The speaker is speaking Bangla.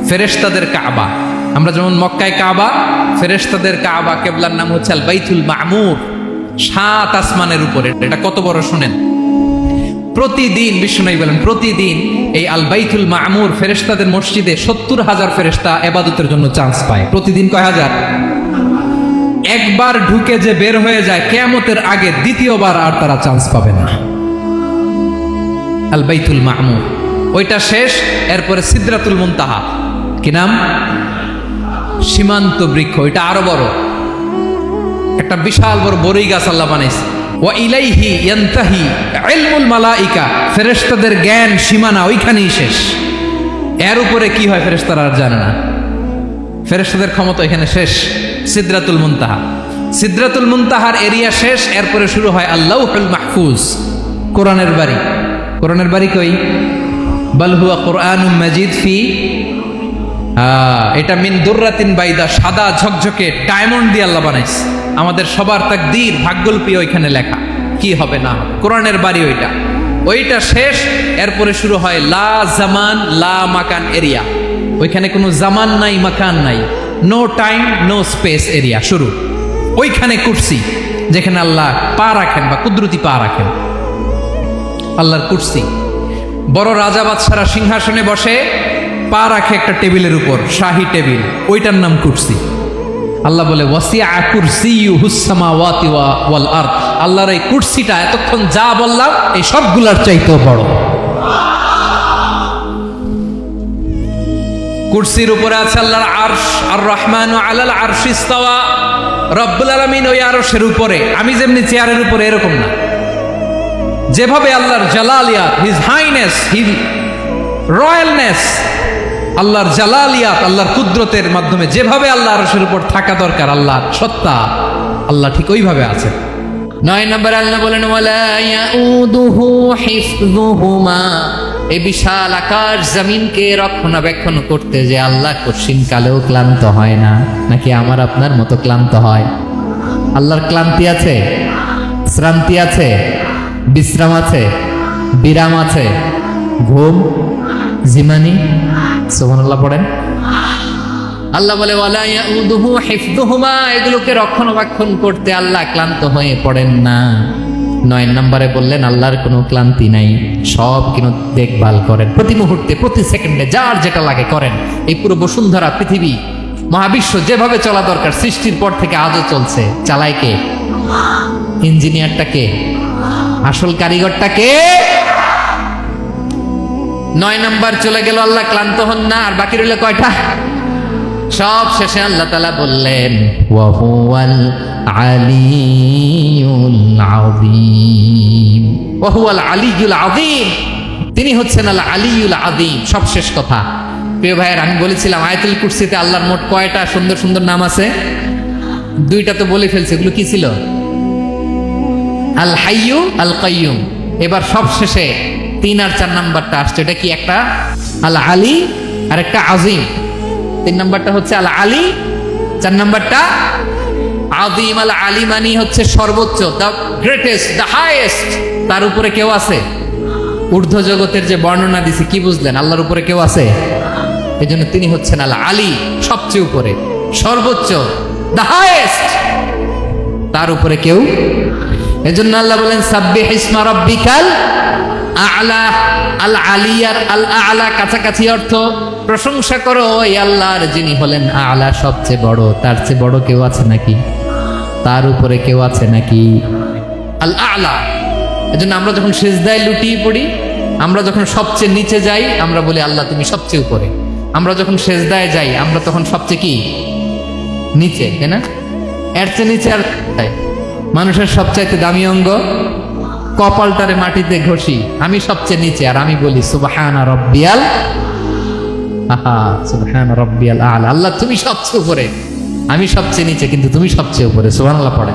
ফেরেশতাদের কাবা। আমরা যেমন মক্কায় কাবা, ফেরেশতাদের কাবা কেবলার নাম হচ্ছে আল বাইতুল মামুর, 7 আসমানের উপরে। এটা কত বড় শুনেন। প্রতিদিন বিশ্বনবী বলেন, প্রতিদিন এই আল বাইতুল মামুর ফেরেশতাদের মসজিদে 70,000 ফেরেশতা ইবাদতের জন্য চান্স পায়। প্রতিদিন কয় হাজার? একবার ঢুকে যে বের হয়ে যায় কিয়ামতের আগে দ্বিতীয়বার আর তারা চান্স পাবে না। আল বাইতুল মামুর ওইটা শেষ, এরপরে সিদরাতুল মুনতাহা, কি নাম? সীমান্ত বৃক্ষ। ওইটা আরো বড়, একটা বিশাল বড় বড়ই গাছ আল্লাহ বানাইছে। ওয়া ইলাইহি ইয়ানতাহি ইলমুল মালাইকা, ফেরেশতাদের জ্ঞান সীমানা ওইখানেই শেষ। এর উপরে কি হয় ফেরেশতারা আর জানে না। ফেরেশতাদের ক্ষমতা এখানে শেষ। সিদরাতুল মুনতাহা, সিদরাতুল মুনতাহার এরিয়া শেষ, এরপরে শুরু হয় আল্লাহুল মাহফুজ, কোরআনের বাড়ি। কোরআনের বাড়ি কই? বাল হুয়া কুরআনুম মাজিদ ফি, এটা মিন দুররাতিন বাইদা, সাদা ঝকঝকে ডায়মন্ড দিয়ে আল্লাহ বানাইছে। আমাদের সবার তাকদীর ভাগ্যলিপি ওইখানে লেখা, কি হবে না হবে। কোরআনের বাড়ি ওইটা, ওইটা শেষ। এরপরে শুরু হয় লা জামান লা মাকান এরিয়া। ওইখানে কোনো জামান নাই, মাকান নাই, no time no space area শুরু। ওইখানে কুরসি, যেখানে আল্লাহ পা রাখেন বা কুদরতি পা রাখেন, আল্লাহর কুরসি। বড় রাজা বাদশারা সিংহাসনে বসে পা রাখে একটা টেবিলের উপর, শাহী টেবিল, ওইটার নাম কুরসি। আল্লাহ বলে ওয়াসিআ কুরসিয়ুহুস সামাওয়াতি ওয়াল আরদ, আল্লাহর এই কুরসিটা এতক্ষণ যা বললাম এই সবগুলোর চাইতেও বড়। কুরসির উপরে আছে আল্লাহর আরশ, আর রহমানু আলাল আরশি ইস্তাওয়া, রব্বুল আলামিন ওই আরশের উপরে। আমি যেমনি চেয়ারের উপরে এরকম না, যেভাবে আল্লাহর জালালিয়াত, হিজ হাইনেস, হিজ রয়্যালনেস, আল্লাহর জালালিয়াত, আল্লাহর কুদরতের মাধ্যমে যেভাবে আল্লাহ আরশের উপর থাকা দরকার, আল্লাহর সত্তা, আল্লাহ ঠিক ওইভাবে আছে। 9 নম্বর আল্লাহ বলেন ওয়ালা ইয়াউদুহু হিফযুহুমা, এই বিশাল আকাশ জমিনকে রক্ষণাবেক্ষণ করতে যে আল্লাহ কঠিন কালেও ক্লান্ত হয় না। নাকি আমার আপনার মতো ক্লান্ত হয়? আল্লাহর ক্লান্তি আছে, শ্রান্তি আছে, বিশ্রাম আছে, বিরাম আছে, ঘুম, জিমানি? সুবহানাল্লাহ পড়েন। আল্লাহ বলে ওয়ালা ইয়াউদুহু হিফযুহুমা, এগুলোকে রক্ষণাবেক্ষণ করতে আল্লাহ ক্লান্ত হয়ে পড়েন না। 9 নম্বরে বললেন আল্লাহর কোনো ক্লান্তি নাই, সব কিন্তু দেখভাল করেন, প্রতি মুহূর্তে প্রতি সেকেন্ডে যার যেটা লাগে করেন। এই পুরো বসুন্ধরা, পৃথিবী, মহাবিশ্ব যেভাবে চলা দরকার সৃষ্টির পর থেকে আজও চলছে। চালায় কে? ইঞ্জিনিয়ারটা কে? আসল কারিগরটা কে? 9 নম্বর চলে গেল, আল্লাহ ক্লান্ত হন না। আর বাকি রইল কয়টা? সব শেষে আল্লাহ তাআলা বললেন ওয়া হুয়াল আলিয়ুল আযীম, ওয়া হুয়াল আলিয়ুল আযীম, তিনি হচ্ছেন আল আলিয়ুল আযীম। সব শেষ কথা। প্রিয় ভাইয়ের, আমি বলেছিলাম আয়াতুল কুরসিতে আল্লাহর মোট কয়টা সুন্দর সুন্দর নাম আছে? 2টা তো বলে ফেলছে। এগুলো কি ছিল? আল হাইয়ু, আল কাইয়ুম। এবার সব শেষে 3 আর 4 নাম্বারটা আসছে। এটা কি? একটা আল আলী আর একটা আযীম। 3 নাম্বারটা হচ্ছে আল আলী, 4 নাম্বারটা আযীম। আল আলী মানে হচ্ছে সর্বোচ্চ, দ্য গ্রেটেস্ট, দ্য হাইয়েস্ট। তার উপরে কেউ আছে? ঊর্ধ্ব জগতের যে বর্ণনা দিছি, কি বুঝলেন? আল্লাহর উপরে কেউ আছে? এই জন্য তিনি হচ্ছেন আল আলী, সবচেয়ে উপরে, সর্বোচ্চ, দ্য হাইয়েস্ট। তার উপরে কেউ। এজন্য আল্লাহ বলেন সাব্বিহ ইসমা রাব্বিকাল আ'লা। আল আলিয়ার আল আ'লা কাছাকাছি অর্থ প্রশংসা করো ওই আল্লাহর যিনি হলেন আ'লা, সবচেয়ে বড়। তার চেয়ে বড় কেউ আছে নাকি? তার উপরে কেউ আছে নাকি? আল আ'লা। এজন্য আমরা যখন সিজদায় লুটিয়ে পড়ি, আমরা যখন সবচেয়ে নিচে যাই, আমরা বলি আল্লাহ তুমি সবচেয়ে উপরে। আমরা যখন সিজদায় যাই, আমরা তখন সবচেয়ে কি? নিচে, তাই না? এর চেয়ে নিচে আর মানুষের সবচাইতে দামি অঙ্গ কপালটারে মাটিতে ঘষি, আমি সবচেয়ে নিচে, আর আমি বলি সুবহানা রাব্বিয়াল, সুবহানা রাব্বিয়াল আ'লা। আল্লাহ তুমি সবচেয়ে উপরে, আমি সবচেয়ে নিচে, কিন্তু তুমি সবচেয়ে উপরে। সুবহানাল্লাহ পড়ে।